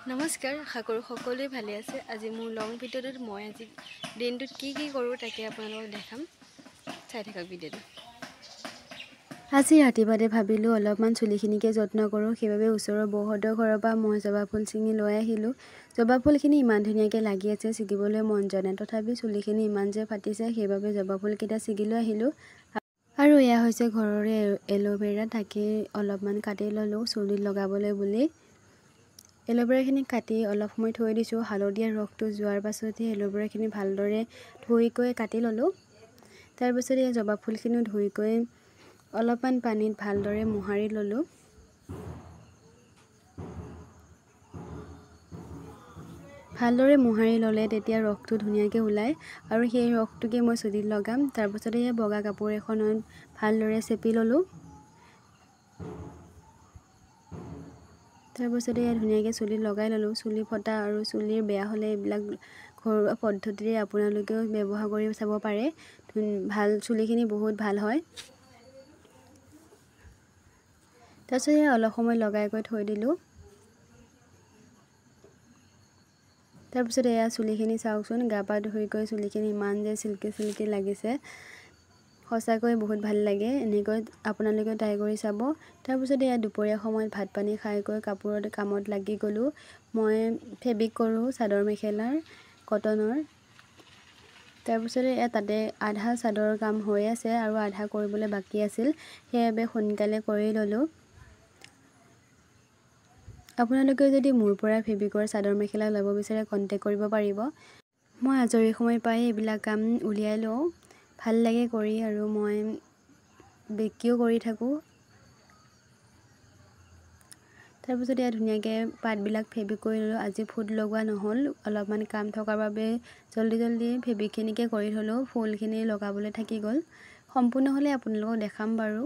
নমস্কাৰ, আশা কৰোঁ সকলোৱে ভালে আছে। আজি মোৰ লং ভিডিঅ'টোত মই আজি দিনটোত কি কৰোঁ তাকে আপোনালোকক দেখাম। চাই থাকক ভিডিঅ'টো। আজি ৰাতিপুৱাতে ভাবিলোঁ অলপমান চুলিখিনিকে যত্ন কৰোঁ, সেইবাবে ওচৰৰ বৌহঁতৰ ঘৰৰ পৰা মই জবা ফুল ছিঙি লৈ আহিলোঁ। জবা ফুলখিনি ইমান ধুনীয়াকৈ লাগি আছে, ছিগিবলৈ মন যোৱা নাই। তথাপি চুলিখিনি ইমান যে ফাটিছে, সেইবাবে জবা ফুলকেইটা ছিগি লৈ আহিলোঁ। আৰু এয়া হৈছে ঘৰৰে এল'ভেৰা, তাকে অলপমান কাটি ল'লোঁ চুলিত লগাবলৈ বুলি। এল'ভেৰাখিনি কাটি অলপ সময় থৈ দিছোঁ। হালধীয়া ৰসটো যোৱাৰ পাছতহে এল'ভেৰাখিনি ভালদৰে ধুইকৈ কাটি ল'লোঁ। তাৰপিছত এই জবা ফুলখিনিও ধুইকৈ অলপমান পানীত ভালদৰে মোহাৰি ল'লোঁ। ভালদৰে মোহাৰি ল'লে তেতিয়া ৰসটো ধুনীয়াকৈ ওলায় আৰু সেই ৰসটোকে মই চুলিত লগাম। তাৰপিছতে এই বগা কাপোৰ এখনত ভালদৰে চেপি ল'লোঁ। তাৰপিছতে ধুনীয়াকৈ চুলিত লগাই ল'লোঁ। চুলি ফটা আৰু চুলিৰ বেয়া হ'লে এইবিলাক ঘৰুৱা পদ্ধতিৰে আপোনালোকেও ব্যৱহাৰ কৰি চাব পাৰে। চুলিখিনি বহুত ভাল হয়। তাৰপিছত অলপ সময় লগাই থৈ দিলোঁ। তাৰপিছত এয়া চুলিখিনি চাওকচোন, গা পা ধুইকৈ চুলিখিনি ইমান যে চিল্কি লাগিছে, সঁচাকৈ বহুত ভাল লাগে। এনেকৈ আপোনালোকে ট্ৰাই কৰি চাব। তাৰপিছত এয়া দুপৰীয়া সময়ত ভাত পানী খাইকৈ কামত লাগি গ'লোঁ। মই ফেব্ৰিক কৰোঁ চাদৰ মেখেলাৰ কটনৰ। তাৰপিছতে তাতে আধা চাদৰৰ কাম হৈ আছে আৰু আধা কৰিবলৈ বাকী আছিল, সেইবাবে সোনকালে কৰি ল'লোঁ। আপোনালোকে যদি মোৰ পৰা ফেব্ৰিকৰ চাদৰ মেখেলা ল'ব বিচাৰে কণ্টেক্ট কৰিব পাৰিব। মই আজৰি সময় পাই এইবিলাক কাম উলিয়াই লওঁ, ভাল লাগে কৰি আৰু মই বিক্ৰীও কৰি থাকোঁ। তাৰপিছত ধুনীয়াকৈ পাতবিলাক ফেব্ৰিক কৰি ল'লোঁ। আজি ফুট লগোৱা নহ'ল, অলপমান কাম থকাৰ বাবে জল্দি ফেব্ৰিকখিনিকে কৰি থ'লোঁ। ফুলখিনি লগাবলৈ থাকি গ'ল। সম্পূৰ্ণ হ'লে আপোনালোকক দেখাম বাৰু।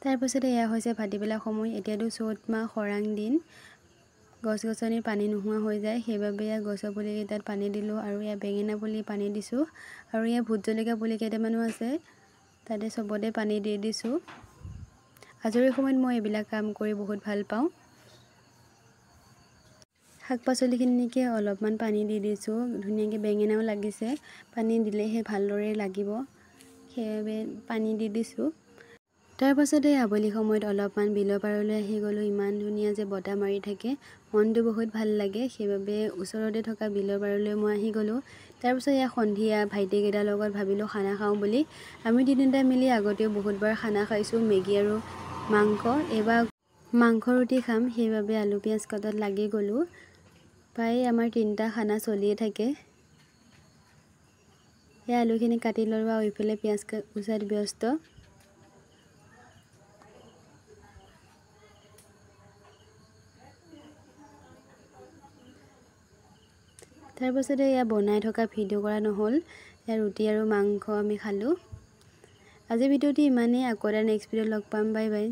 তাৰপিছতে এয়া হৈছে ভাটিবেলা সময়। এতিয়াতো চ'ত মাহ, খৰাং দিন, গছ গছনিৰ পানী নোহোৱা হৈ যায়, সেইবাবে গছৰ পুলিকেইটাত পানী দিলোঁ আৰু বেঙেনা পুলি পানী দিছোঁ আৰু ভোট জলকীয়া পুলি কেইটামানো আছে, তাতে চবতে পানী দি দিছোঁ। আজৰি সময়ত মই এইবিলাক কাম কৰি বহুত ভাল পাওঁ। শাক পাচলিখিনিকে অলপমান পানী দি দিছোঁ। ধুনীয়াকৈ বেঙেনাও লাগিছে, পানী দিলেহে ভালদৰে লাগিব, সেইবাবে পানী দি দিছোঁ। তাৰপাছতে আবেলি সময়ত অলপমান বিলৰ পাৰলৈ আহি গ'লোঁ। ইমান ধুনীয়া যে বতাহ মাৰি থাকে, মনটো বহুত ভাল লাগে, সেইবাবে ওচৰতে থকা বিলৰ পাৰলৈ মই আহি গ'লোঁ। তাৰপিছত সন্ধিয়া ভাইটিকেইটাৰ লগত ভাবিলোঁ খানা খাওঁ বুলি। আমি তিনিটা মিলি আগতেও বহুতবাৰ খানা খাইছোঁ, মেগী আৰু মাংস। এইবাৰ মাংস ৰুটি খাম, সেইবাবে আলু পিঁয়াজ কটাত লাগি গ'লোঁ। প্ৰায় আমাৰ তিনিটা খানা চলিয়ে থাকে। আলুখিনি কাটি ল'লোঁ আৰু ইফালে পিঁয়াজ কুচাত ব্যস্ত। তাৰপাছতে বনাই থকা ভিডিঅ' কৰা নহ'ল। ৰুটি আৰু মাংস আমি খালোঁ। আজিৰ ভিডিঅ'টি ইমানেই, আকৌ এটা নেক্সট ভিডিঅ'ত লগ পাম। Bye bye.